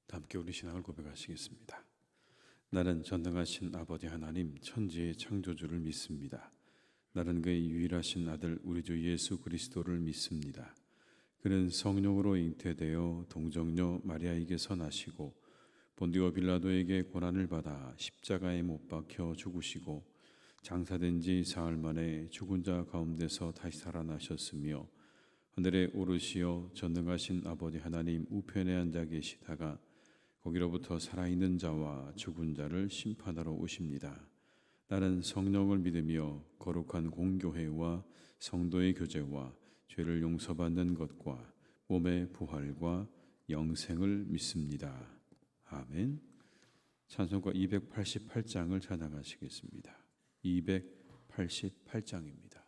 함께 우리 신앙을 고백하시겠습니다. 나는 전능하신 아버지 하나님 천지의 창조주를 믿습니다. 나는 그의 유일하신 아들 우리 주 예수 그리스도를 믿습니다. 그는 성령으로 잉태되어 동정녀 마리아에게서 나시고 본디오 빌라도에게 고난을 받아 십자가에 못 박혀 죽으시고 장사된 지 사흘 만에 죽은 자 가운데서 다시 살아나셨으며 하늘에 오르시어 전능하신 아버지 하나님 우편에 앉아 계시다가 거기로부터 살아있는 자와 죽은 자를 심판하러 오십니다. 나는 성령을 믿으며 거룩한 공교회와 성도의 교제와 죄를 용서받는 것과 몸의 부활과 영생을 믿습니다. 아멘. 찬송가 288장을 찬양하시겠습니다. 288장입니다.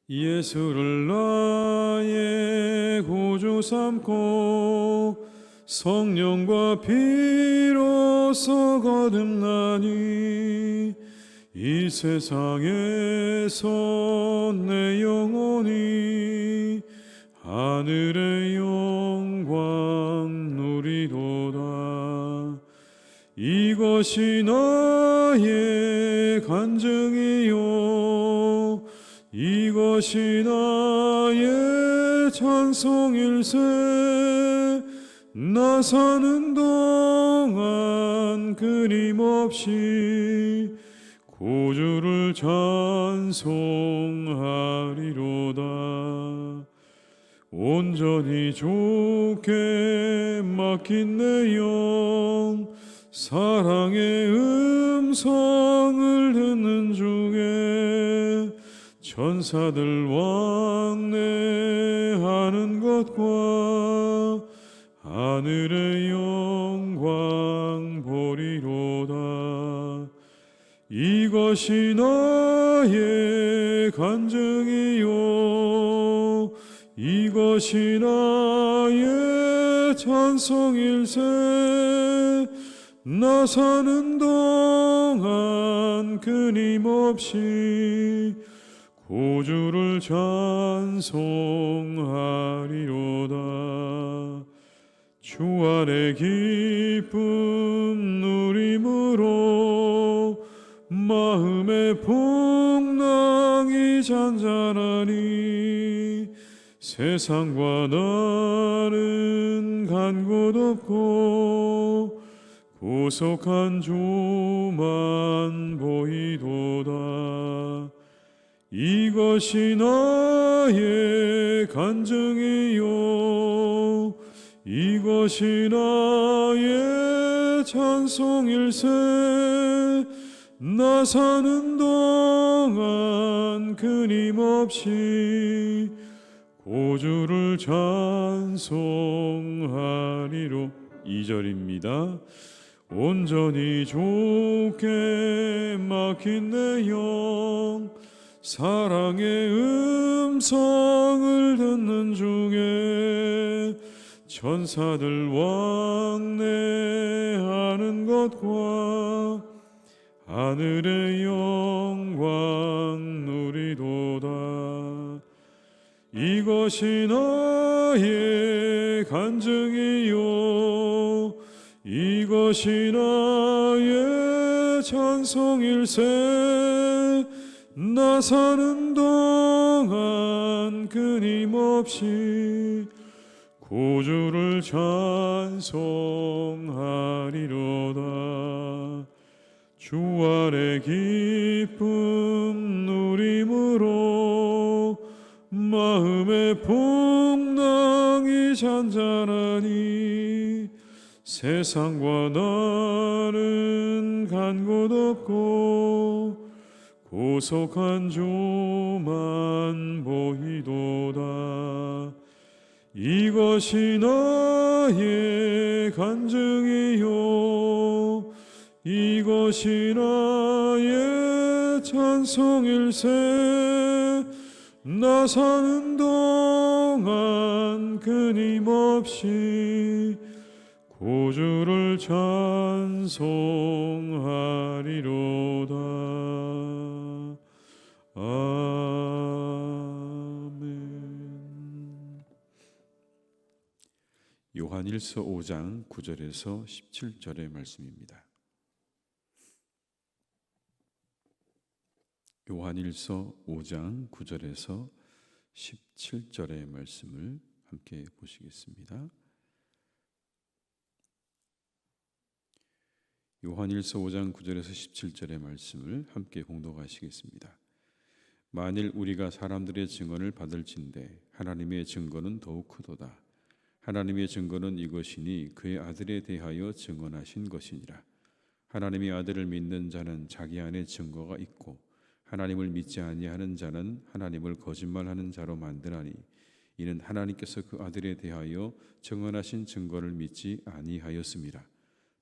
예수를 나의 구주 삼고 성령과 피로써 거듭나니 이 세상에서 내 영혼이 하늘의 영광 누리도다. 이것이 나의 간증이요 이것이 나의 찬송일세. 나 사는 동안 끊임없이 구주를 찬송하리로다. 온전히 주께 맡긴 내 영 사랑의 음성을 듣는 중에 천사들 왕래하는 것과 하늘의 영광 보리로다. 이것이 나의 간증이요 이것이 나의 찬송일세. 나 사는 동안 끊임없이 구주를 찬송하리로다. 주 안에 기쁨 누림으로 마음의 풍랑이 잔잔하니 세상과 나는 간 곳 없고 구속한 주만 보이도다. 이것이 나의 간증이요 이것이 나의 찬송일세. 나 사는 동안 끊임없이 구주를 찬송하리로. 2절입니다. 온전히 주께 맡긴 내 영 사랑의 음성을 듣는 중에 천사들 왕래하는 것과 하늘의 영광 누리도다. 이것이 나의 간증이요 이것이 나의 찬송일세. 나 사는 동안 끊임없이 구주를 찬송하리로다. 주 안에 기쁨 누림으로 마음의 풍랑이 잔잔하니 세상과 나는 간 곳 없고 구속한 주만 보이도다. 이것이 나의 간증이요 이것이 나의 찬송일세. 나 사는 동안 끊임없이 구주를 찬송하리로다. 요한일서 5장 9절에서 17절의 말씀입니다. 요한일서 5장 9절에서 17절의 말씀을 함께 보시겠습니다. 요한일서 5장 9절에서 17절의 말씀을 함께 공독하시겠습니다. 만일 우리가 사람들의 증언을 받을진대 하나님의 증거는 더욱 크도다. 하나님의 증거는 이것이니 그의 아들에 대하여 증언하신 것이니라. 하나님의 아들을 믿는 자는 자기 안에 증거가 있고 하나님을 믿지 아니하는 자는 하나님을 거짓말하는 자로 만드나니 이는 하나님께서 그 아들에 대하여 증언하신 증거를 믿지 아니하였음이라.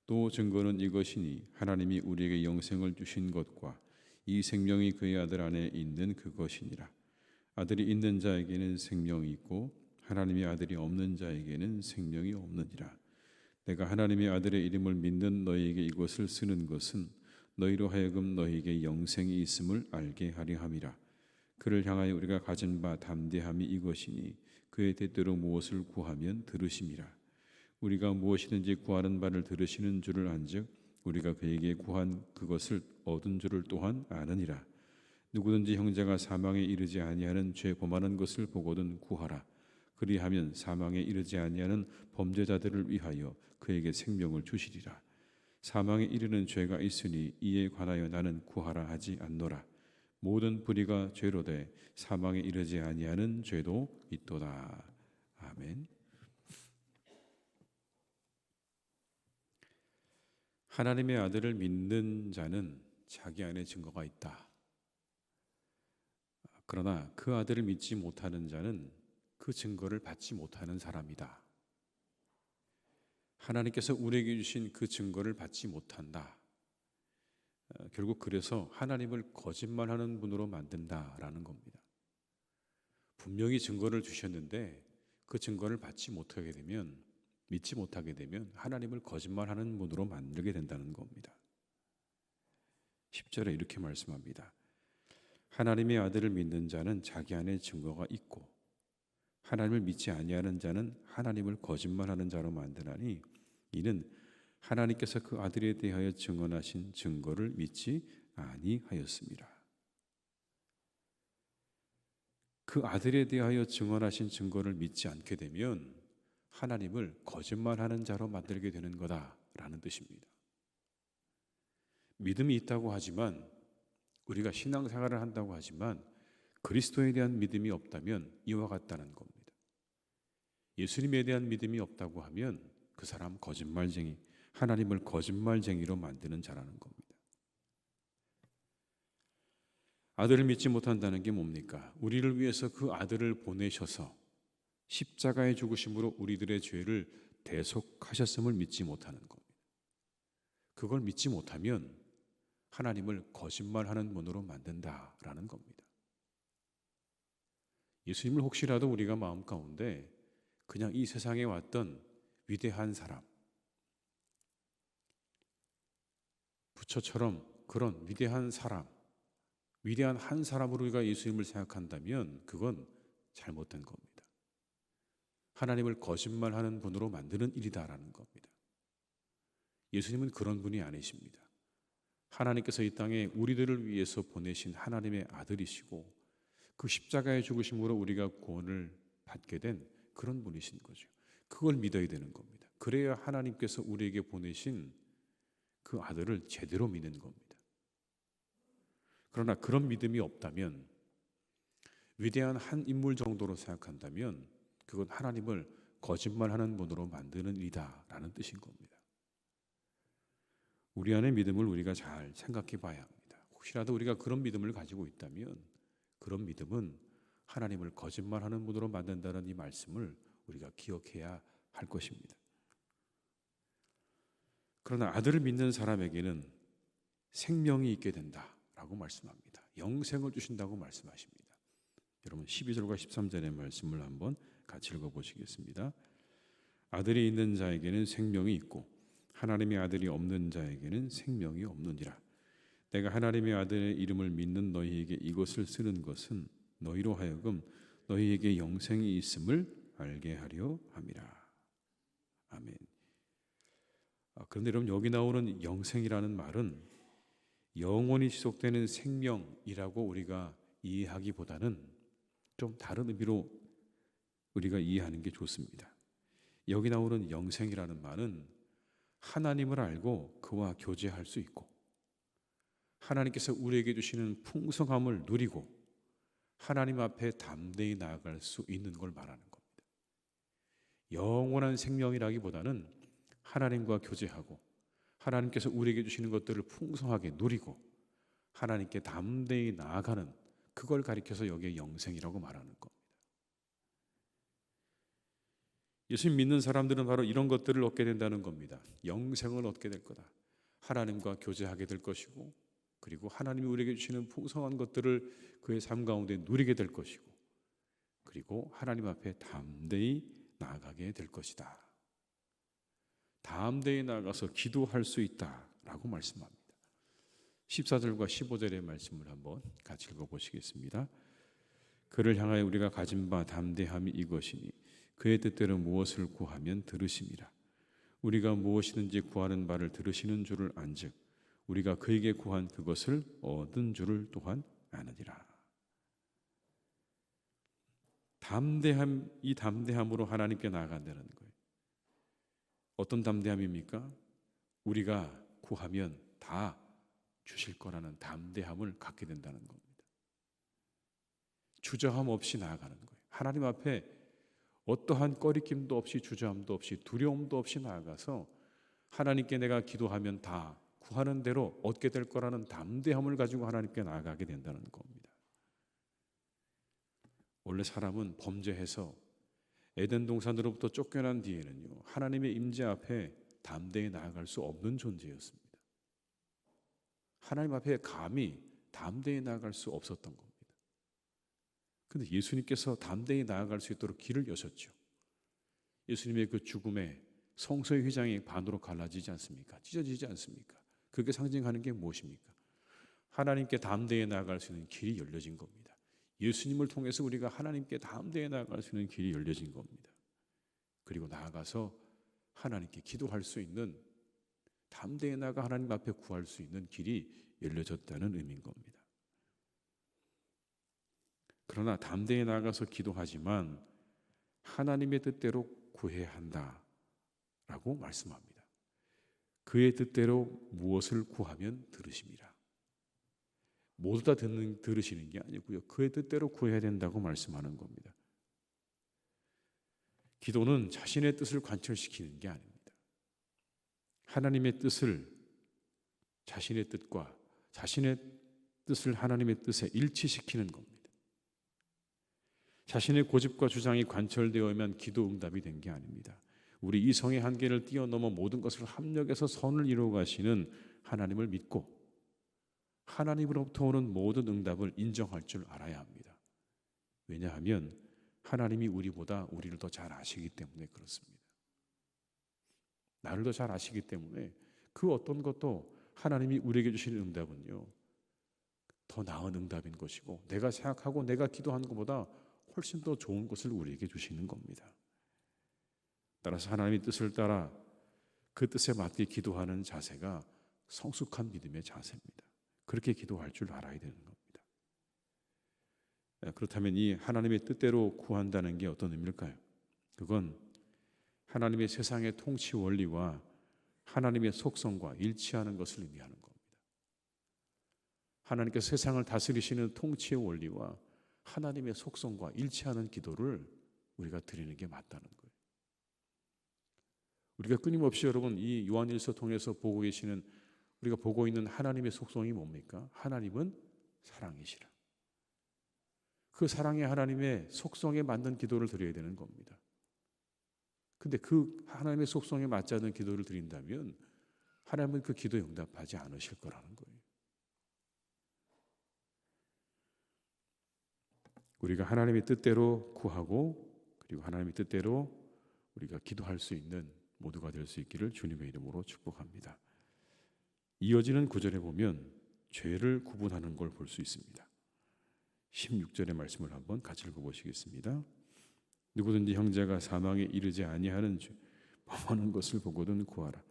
또 증거는 이것이니 하나님이 우리에게 영생을 주신 것과 이 생명이 그의 아들 안에 있는 그것이니라. 아들이 있는 자에게는 생명이 있고 하나님의 아들이 없는 자에게는 생명이 없느니라. 내가 하나님의 아들의 이름을 믿는 너희에게 이것을 쓰는 것은 너희로 하여금 너희에게 영생이 있음을 알게 하려 함이라. 그를 향하여 우리가 가진 바 담대함이 이것이니 그의 뜻대로 무엇을 구하면 들으심이라. 우리가 무엇이든지 구하는 바를 들으시는 줄을 안즉 우리가 그에게 구한 그것을 얻은 줄을 또한 아느니라. 누구든지 형제가 사망에 이르지 아니하는 죄 범하는 것을 보거든 구하라. 그리하면 사망에 이르지 아니하는 범죄자들을 위하여 그에게 생명을 주시리라. 사망에 이르는 죄가 있으니 이에 관하여 나는 구하라 하지 않노라. 모든 불의가 죄로 돼 사망에 이르지 아니하는 죄도 있도다. 아멘. 하나님의 아들을 믿는 자는 자기 안에 증거가 있다. 그러나 그 아들을 믿지 못하는 자는 그 증거를 받지 못하는 사람이다. 하나님께서 우리에게 주신 그 증거를 받지 못한다. 결국 그래서 하나님을 거짓말하는 분으로 만든다라는 겁니다. 분명히 증거를 주셨는데 그 증거를 받지 못하게 되면, 믿지 못하게 되면 하나님을 거짓말하는 분으로 만들게 된다는 겁니다. 10절에 이렇게 말씀합니다. 하나님의 아들을 믿는 자는 자기 안에 증거가 있고 하나님을 믿지 아니하는 자는 하나님을 거짓말하는 자로 만드나니 이는 하나님께서 그 아들에 대하여 증언하신 증거를 믿지 아니하였습니다. 그 아들에 대하여 증언하신 증거를 믿지 않게 되면 하나님을 거짓말하는 자로 만들게 되는 거다라는 뜻입니다. 믿음이 있다고 하지만, 우리가 신앙생활을 한다고 하지만 그리스도에 대한 믿음이 없다면 이와 같다는 겁니다. 예수님에 대한 믿음이 없다고 하면 그 사람 거짓말쟁이, 하나님을 거짓말쟁이로 만드는 자라는 겁니다. 아들을 믿지 못한다는 게 뭡니까? 우리를 위해서 그 아들을 보내셔서 십자가의 죽으심으로 우리들의 죄를 대속하셨음을 믿지 못하는 겁니다. 그걸 믿지 못하면 하나님을 거짓말하는 분으로 만든다라는 겁니다. 예수님을 혹시라도 우리가 마음 가운데 그냥 이 세상에 왔던 위대한 사람, 부처처럼 그런 위대한 사람, 위대한 한 사람으로 우리가 예수님을 생각한다면 그건 잘못된 겁니다. 하나님을 거짓말하는 분으로 만드는 일이다라는 겁니다. 예수님은 그런 분이 아니십니다. 하나님께서 이 땅에 우리들을 위해서 보내신 하나님의 아들이시고 그 십자가의 죽으심으로 우리가 구원을 받게 된 그런 분이신 거죠. 그걸 믿어야 되는 겁니다. 그래야 하나님께서 우리에게 보내신 그 아들을 제대로 믿는 겁니다. 그러나 그런 믿음이 없다면, 위대한 한 인물 정도로 생각한다면 그건 하나님을 거짓말하는 분으로 만드는 일이다라는 뜻인 겁니다. 우리 안의 믿음을 우리가 잘 생각해 봐야 합니다. 혹시라도 우리가 그런 믿음을 가지고 있다면 그런 믿음은 하나님을 거짓말하는 분으로 만든다는 이 말씀을 우리가 기억해야 할 것입니다. 그러나 아들을 믿는 사람에게는 생명이 있게 된다라고 말씀합니다. 영생을 주신다고 말씀하십니다. 여러분 12절과 13절의 말씀을 한번 같이 읽어보시겠습니다. 아들이 있는 자에게는 생명이 있고 하나님의 아들이 없는 자에게는 생명이 없느니라. 내가 하나님의 아들의 이름을 믿는 너희에게 이것을 쓰는 것은 너희로 하여금 너희에게 영생이 있음을 알게 하려 함이라. 아멘. 그런데 여러분, 여기 나오는 영생이라는 말은 영원히 지속되는 생명이라고 우리가 이해하기보다는 좀 다른 의미로 우리가 이해하는 게 좋습니다. 여기 나오는 영생이라는 말은 하나님을 알고 그와 교제할 수 있고, 하나님께서 우리에게 주시는 풍성함을 누리고 하나님 앞에 담대히 나아갈 수 있는 걸 말하는 겁니다. 영원한 생명이라기보다는 하나님과 교제하고 하나님께서 우리에게 주시는 것들을 풍성하게 누리고 하나님께 담대히 나아가는, 그걸 가리켜서 여기에 영생이라고 말하는 겁니다. 예수 믿는 사람들은 바로 이런 것들을 얻게 된다는 겁니다. 영생을 얻게 될 거다. 하나님과 교제하게 될 것이고, 그리고 하나님이 우리에게 주시는 풍성한 것들을 그의 삶 가운데 누리게 될 것이고, 그리고 하나님 앞에 담대히 나아가게 될 것이다. 담대히 나아가서 기도할 수 있다라고 말씀합니다. 14절과 15절의 말씀을 한번 같이 읽어보시겠습니다. 그를 향하여 우리가 가진 바 담대함이 이것이니 그의 뜻대로 무엇을 구하면 들으심이라. 우리가 무엇이든지 구하는 바를 들으시는 줄을 안즉 우리가 그에게 구한 그것을 얻은 줄을 또한 아느니라. 담대함, 이 담대함으로 하나님께 나아간다는 거예요. 어떤 담대함입니까? 우리가 구하면 다 주실 거라는 담대함을 갖게 된다는 겁니다. 주저함 없이 나아가는 거예요. 하나님 앞에 어떠한 꺼리낌도 없이, 주저함도 없이, 두려움도 없이 나아가서 하나님께 내가 기도하면 다 구하는 대로 얻게 될 거라는 담대함을 가지고 하나님께 나아가게 된다는 겁니다. 원래 사람은 범죄해서 에덴 동산으로부터 쫓겨난 뒤에는요, 하나님의 임재 앞에 담대히 나아갈 수 없는 존재였습니다. 하나님 앞에 감히 담대히 나아갈 수 없었던 겁니다. 그런데 예수님께서 담대히 나아갈 수 있도록 길을 여셨죠. 예수님의 그 죽음에 성소의 휘장이 반으로 갈라지지 않습니까? 찢어지지 않습니까? 그게 상징하는 게 무엇입니까? 하나님께 담대히 나아갈 수 있는 길이 열려진 겁니다. 예수님을 통해서 우리가 하나님께 담대히 나아갈 수 있는 길이 열려진 겁니다. 그리고 나아가서 하나님께 기도할 수 있는, 담대히 나아가 하나님 앞에 구할 수 있는 길이 열려졌다는 의미인 겁니다. 그러나 담대히 나아가서 기도하지만 하나님의 뜻대로 구해야 한다라고 말씀합니다. 그의 뜻대로 무엇을 구하면 들으심이라. 모두 다 들으시는 게 아니고요, 그의 뜻대로 구해야 된다고 말씀하는 겁니다. 기도는 자신의 뜻을 관철시키는 게 아닙니다. 하나님의 뜻을, 자신의 뜻과 자신의 뜻을 하나님의 뜻에 일치시키는 겁니다. 자신의 고집과 주장이 관철되어야만 기도 응답이 된 게 아닙니다. 우리 이성의 한계를 뛰어넘어 모든 것을 합력해서 선을 이루어 가시는 하나님을 믿고 하나님으로부터 오는 모든 응답을 인정할 줄 알아야 합니다. 왜냐하면 하나님이 우리보다 우리를 더 잘 아시기 때문에 그렇습니다. 나를 더 잘 아시기 때문에 그 어떤 것도 하나님이 우리에게 주시는 응답은요, 더 나은 응답인 것이고, 내가 생각하고 내가 기도하는 것보다 훨씬 더 좋은 것을 우리에게 주시는 겁니다. 따라서 하나님의 뜻을 따라 그 뜻에 맞게 기도하는 자세가 성숙한 믿음의 자세입니다. 그렇게 기도할 줄 알아야 되는 겁니다. 그렇다면 이 하나님의 뜻대로 구한다는 게 어떤 의미일까요? 그건 하나님의 세상의 통치 원리와 하나님의 속성과 일치하는 것을 의미하는 겁니다. 하나님께서 세상을 다스리시는 통치의 원리와 하나님의 속성과 일치하는 기도를 우리가 드리는 게 맞다는 거예요. 우리가 끊임없이 여러분 이 요한일서 통해서 보고 계시는, 우리가 보고 있는 하나님의 속성이 뭡니까? 하나님은 사랑이시라. 그 사랑의 하나님의 속성에 맞는 기도를 드려야 되는 겁니다. 근데 그 하나님의 속성에 맞지 않는 기도를 드린다면 하나님은 그 기도에 응답하지 않으실 거라는 거예요. 우리가 하나님의 뜻대로 구하고, 그리고 하나님의 뜻대로 우리가 기도할 수 있는 모두가 될 수 있기를 주님의 이름으로 축복합니다. 이어지는 구절에 보면 죄를 구분하는 걸 볼 수 있습니다. 16절의 말씀을 한번 같이 읽어보시겠습니다. 누구든지 형제가 사망에 이르지 아니하는 죄, 범하는 것을 보거든 구하라.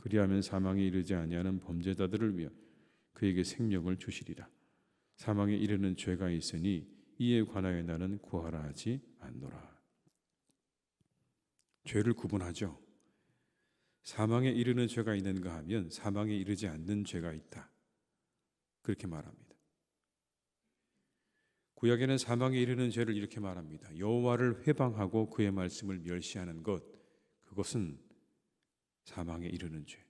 그리하면 사망에 이르지 아니하는 범죄자들을 위하여 그에게 생명을 주시리라. 사망에 이르는 죄가 있으니 이에 관하여 나는 구하라 하지 않노라. 죄를 구분하죠. 사망에 이르는 죄가 있는가 하면 사망에 이르지 않는 죄가 있다, 그렇게 말합니다. 구약에는 사망에 이르는 죄를 이렇게 말합니다. 여호와를 회방하고 그의 말씀을 멸시하는 것, 그것은 사망에 이르는 죄.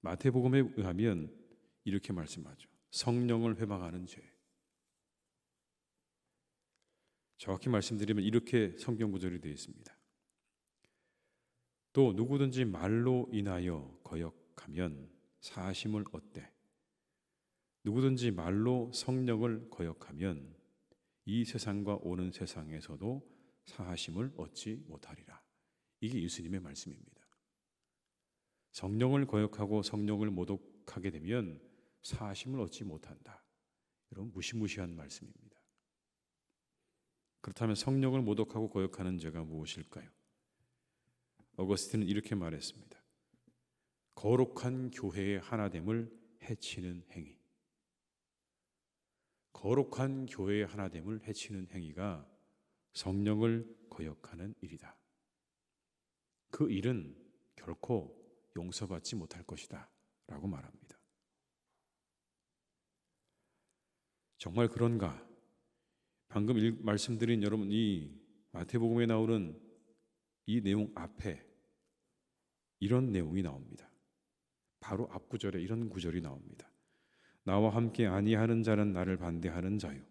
마태복음에 의하면 이렇게 말씀하죠. 성령을 회방하는 죄. 정확히 말씀드리면 이렇게 성경 구절이 되어 있습니다. 또 누구든지 말로 인하여 거역하면 사하심을 얻되 누구든지 말로 성령을 거역하면 이 세상과 오는 세상에서도 사하심을 얻지 못하리라. 이게 예수님의 말씀입니다. 성령을 거역하고 성령을 모독하게 되면 사하심을 얻지 못한다. 여러분, 무시무시한 말씀입니다. 그렇다면 성령을 모독하고 거역하는 죄가 무엇일까요? 어거스틴은 이렇게 말했습니다. 거룩한 교회의 하나됨을 해치는 행위. 거룩한 교회의 하나됨을 해치는 행위가 성령을 거역하는 일이다. 그 일은 결코 용서받지 못할 것이다 라고 말합니다. 정말 그런가? 방금 말씀드린 여러분, 이 마태복음에 나오는 이 내용 앞에 이런 내용이 나옵니다. 바로 앞 구절에 이런 구절이 나옵니다. 나와 함께 아니하는 자는 나를 반대하는 자요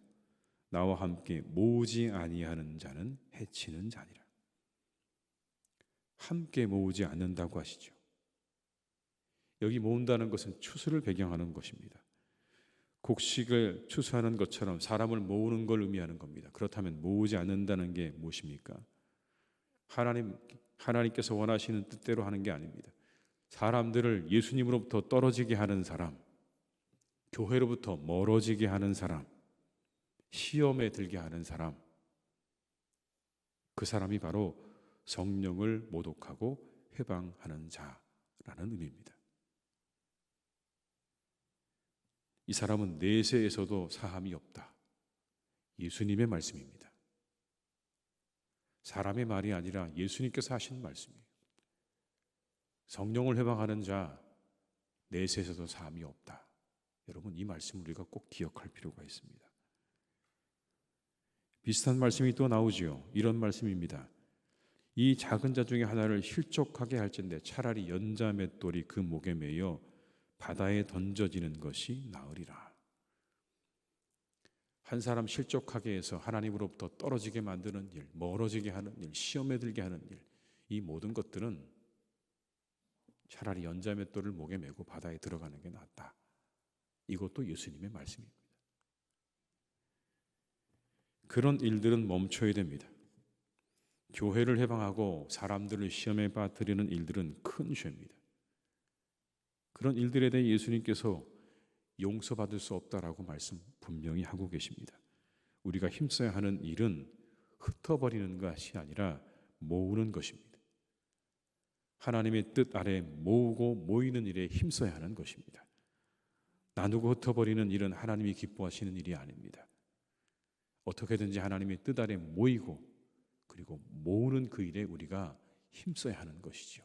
나와 함께 모으지 아니하는 자는 해치는 자니라. 함께 모으지 않는다고 하시죠. 여기 모은다는 것은 추수를 배경하는 것입니다. 곡식을 추수하는 것처럼 사람을 모으는 걸 의미하는 겁니다. 그렇다면 모으지 않는다는 게 무엇입니까? 하나님께서 원하시는 뜻대로 하는 게 아닙니다. 사람들을 예수님으로부터 떨어지게 하는 사람, 교회로부터 멀어지게 하는 사람, 시험에 들게 하는 사람, 그 사람이 바로 성령을 모독하고 회방하는 자라는 의미입니다. 이 사람은 내세에서도 사함이 없다. 예수님의 말씀입니다. 사람의 말이 아니라 예수님께서 하신 말씀이에요. 성령을 회방하는 자, 내세에서도 사함이 없다. 여러분, 이 말씀을 우리가 꼭 기억할 필요가 있습니다. 비슷한 말씀이 또 나오지요. 이런 말씀입니다. 이 작은 자 중에 하나를 실족하게 할진대 차라리 연자 맷돌이 그 목에 매여 바다에 던져지는 것이 나으리라. 한 사람 실족하게 해서 하나님으로부터 떨어지게 만드는 일, 멀어지게 하는 일, 시험에 들게 하는 일, 이 모든 것들은 차라리 연자 맷돌을 목에 메고 바다에 들어가는 게 낫다. 이것도 예수님의 말씀입니다. 그런 일들은 멈춰야 됩니다. 교회를 해방하고 사람들을 시험에 빠뜨리는 일들은 큰 죄입니다. 그런 일들에 대해 예수님께서 용서받을 수 없다라고 말씀 분명히 하고 계십니다. 우리가 힘써야 하는 일은 흩어버리는 것이 아니라 모으는 것입니다. 하나님의 뜻 아래 모으고 모이는 일에 힘써야 하는 것입니다. 나누고 흩어버리는 일은 하나님이 기뻐하시는 일이 아닙니다. 어떻게든지 하나님의 뜻 아래 모이고 그리고 모으는 그 일에 우리가 힘써야 하는 것이죠.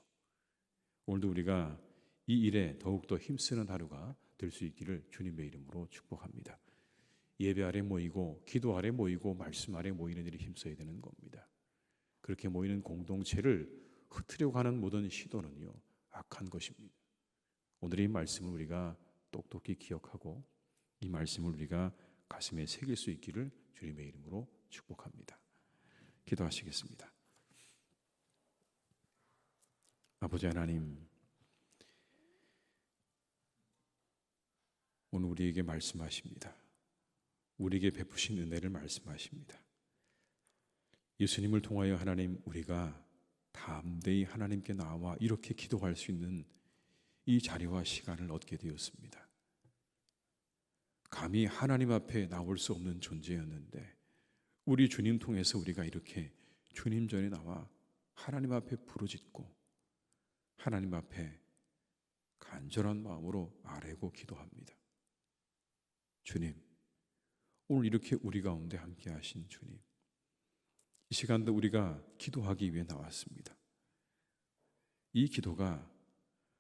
오늘도 우리가 이 일에 더욱더 힘쓰는 하루가 될 수 있기를 주님의 이름으로 축복합니다. 예배 아래 모이고 기도 아래 모이고 말씀 아래 모이는 일에 힘써야 되는 겁니다. 그렇게 모이는 공동체를 흩으려고 하는 모든 시도는요, 악한 것입니다. 오늘 이 말씀을 우리가 똑똑히 기억하고 이 말씀을 우리가 가슴에 새길 수 있기를 주님의 이름으로 축복합니다. 기도하시겠습니다. 아버지 하나님, 오늘 우리에게 말씀하십니다. 우리에게 베푸신 은혜를 말씀하십니다. 예수님을 통하여 하나님, 우리가 담대히 하나님께 나와 이렇게 기도할 수 있는 이 자리와 시간을 얻게 되었습니다. 감히 하나님 앞에 나올 수 없는 존재였는데 우리 주님 통해서 우리가 이렇게 주님 전에 나와 하나님 앞에 부르짖고 하나님 앞에 간절한 마음으로 아뢰고 기도합니다. 주님, 오늘 이렇게 우리 가운데 함께 하신 주님, 이 시간도 우리가 기도하기 위해 나왔습니다. 이 기도가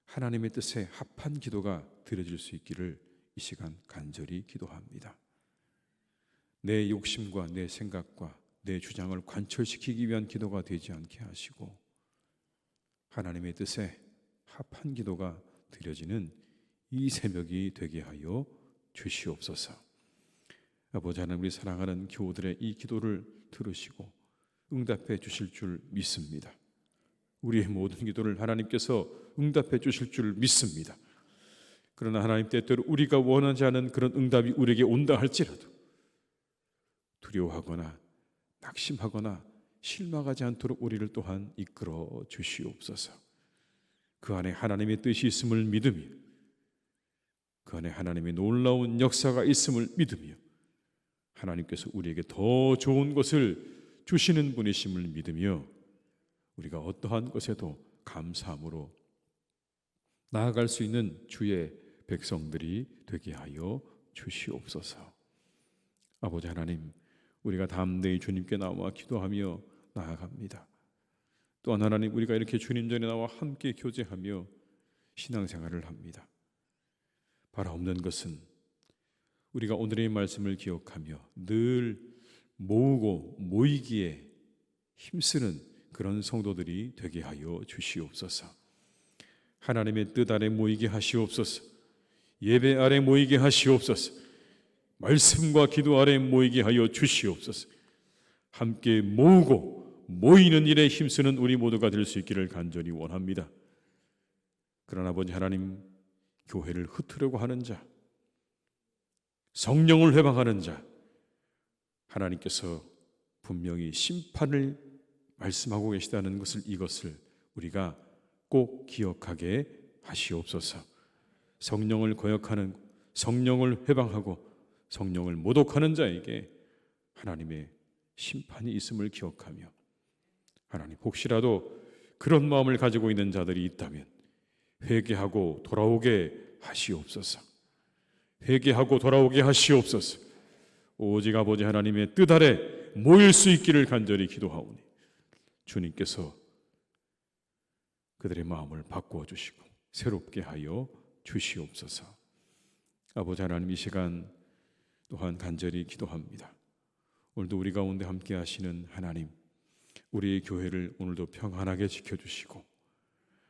하나님의 뜻에 합한 기도가 드려질 수 있기를 이 시간 간절히 기도합니다. 내 욕심과 내 생각과 내 주장을 관철시키기 위한 기도가 되지 않게 하시고 하나님의 뜻에 합한 기도가 드려지는 이 새벽이 되게 하여 주시옵소서. 아버지 하나님, 우리 사랑하는 교우들의 이 기도를 들으시고 응답해 주실 줄 믿습니다. 우리의 모든 기도를 하나님께서 응답해 주실 줄 믿습니다. 그러나 하나님, 때때로 우리가 원하지 않은 그런 응답이 우리에게 온다 할지라도 두려워하거나 낙심하거나 실망하지 않도록 우리를 또한 이끌어 주시옵소서. 그 안에 하나님의 뜻이 있음을 믿으며 그 안에 하나님의 놀라운 역사가 있음을 믿으며 하나님께서 우리에게 더 좋은 것을 주시는 분이심을 믿으며 우리가 어떠한 것에도 감사함으로 나아갈 수 있는 주의 백성들이 되게 하여 주시옵소서. 아버지 하나님, 우리가 담대히 주님께 나와 기도하며 나아갑니다. 또한 하나님, 우리가 이렇게 주님 전에 나와 함께 교제하며 신앙생활을 합니다. 바라옵는 것은 우리가 오늘의 말씀을 기억하며 늘 모으고 모이기에 힘쓰는 그런 성도들이 되게 하여 주시옵소서. 하나님의 뜻 아래 모이게 하시옵소서. 예배 아래 모이게 하시옵소서. 말씀과 기도 아래 모이게 하여 주시옵소서. 함께 모으고 모이는 일에 힘쓰는 우리 모두가 될 수 있기를 간절히 원합니다. 그러나 아버지 하나님, 교회를 흩으려고 하는 자, 성령을 회방하는 자, 하나님께서 분명히 심판을 말씀하고 계시다는 것을, 이것을 우리가 꼭 기억하게 하시옵소서. 성령을 거역하는, 성령을 회방하고 성령을 모독하는 자에게 하나님의 심판이 있음을 기억하며, 하나님, 혹시라도 그런 마음을 가지고 있는 자들이 있다면 회개하고 돌아오게 하시옵소서. 회개하고 돌아오게 하시옵소서. 오직 아버지 하나님의 뜻 아래 모일 수 있기를 간절히 기도하오니 주님께서 그들의 마음을 바꾸어 주시고 새롭게 하여 주시옵소서. 아버지 하나님, 이 시간 또한 간절히 기도합니다. 오늘도 우리 가운데 함께 하시는 하나님, 우리의 교회를 오늘도 평안하게 지켜주시고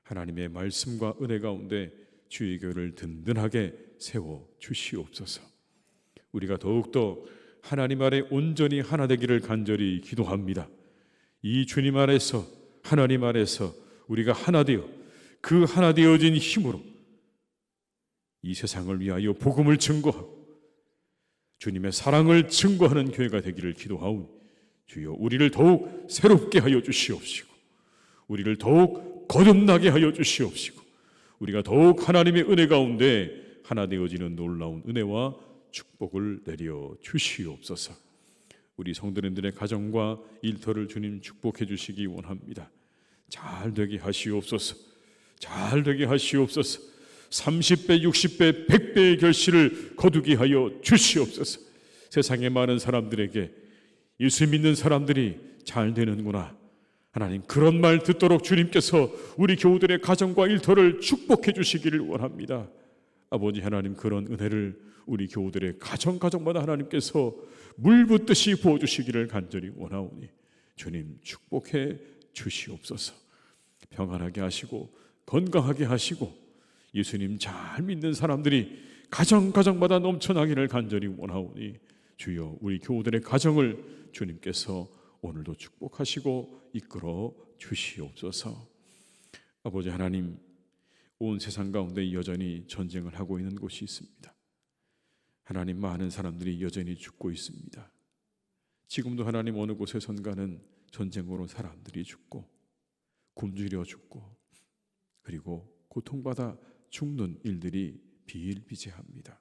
하나님의 말씀과 은혜 가운데 주의 교회를 든든하게 세워 주시옵소서. 우리가 더욱더 하나님 아래 온전히 하나 되기를 간절히 기도합니다. 이 주님 안에서, 하나님 안에서 우리가 하나 되어 그 하나 되어진 힘으로 이 세상을 위하여 복음을 증거하고 주님의 사랑을 증거하는 교회가 되기를 기도하오니 주여, 우리를 더욱 새롭게 하여 주시옵시고 우리를 더욱 거듭나게 하여 주시옵시고 우리가 더욱 하나님의 은혜 가운데 하나 되어지는 놀라운 은혜와 축복을 내려 주시옵소서. 우리 성도님들의 가정과 일터를 주님 축복해 주시기 원합니다. 잘 되게 하시옵소서. 잘 되게 하시옵소서. 30배, 60배, 100배의 결실을 거두게 하여 주시옵소서. 세상의 많은 사람들에게 예수 믿는 사람들이 잘 되는구나, 하나님, 그런 말 듣도록 주님께서 우리 교우들의 가정과 일터를 축복해 주시기를 원합니다. 아버지 하나님, 그런 은혜를 우리 교우들의 가정마다 하나님께서 물 붓듯이 부어주시기를 간절히 원하오니 주님 축복해 주시옵소서. 평안하게 하시고 건강하게 하시고 예수님 잘 믿는 사람들이 가정마다 넘쳐나기를 간절히 원하오니 주여, 우리 교우들의 가정을 주님께서 오늘도 축복하시고 이끌어 주시옵소서. 아버지 하나님, 온 세상 가운데 여전히 전쟁을 하고 있는 곳이 있습니다. 하나님, 많은 사람들이 여전히 죽고 있습니다. 지금도 하나님, 어느 곳에선가는 전쟁으로 사람들이 죽고 굶주려 죽고 그리고 고통받아 죽는 일들이 비일비재합니다.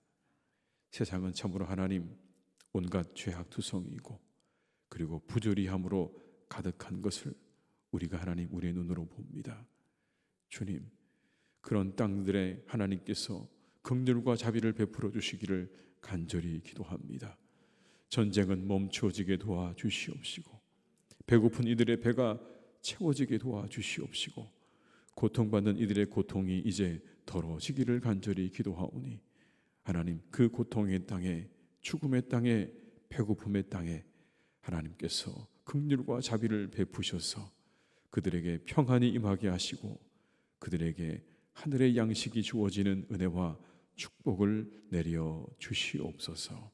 세상은 참으로 하나님, 온갖 죄악투성이고 그리고 부조리함으로 가득한 것을 우리가 하나님 우리의 눈으로 봅니다. 주님, 그런 땅들에 하나님께서 긍휼과 자비를 베풀어 주시기를 간절히 기도합니다. 전쟁은 멈추어지게 도와주시옵시고, 배고픈 이들의 배가 채워지게 도와주시옵시고, 고통받는 이들의 고통이 이제 덜어지기를 간절히 기도하오니, 하나님 그 고통의 땅에, 죽음의 땅에, 배고픔의 땅에 하나님께서 긍휼과 자비를 베푸셔서 그들에게 평안이 임하게 하시고, 그들에게 하늘의 양식이 주어지는 은혜와 축복을 내려 주시옵소서.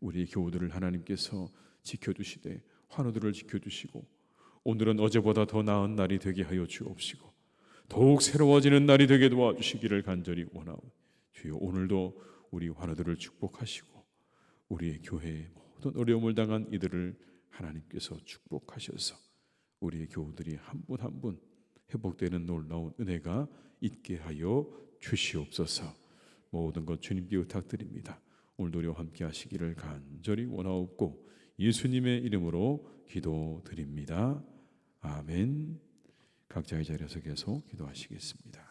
우리 교우들을 하나님께서 지켜주시되 환우들을 지켜주시고, 오늘은 어제보다 더 나은 날이 되게 하여 주옵시고, 더욱 새로워지는 날이 되게 도와주시기를 간절히 원하오니, 주여 오늘도 우리 환우들을 축복하시고, 우리의 교회에 모든 어려움을 당한 이들을 하나님께서 축복하셔서 우리의 교우들이 한 분 한 분 회복되는 놀라운 은혜가 있게 하여 주시옵소서. 모든 것 주님께 부탁드립니다. 오늘도 우리와 함께 하시기를 간절히 원하옵고 예수님의 이름으로 기도드립니다. 아멘. 각자의 자리에서 계속 기도하시겠습니다.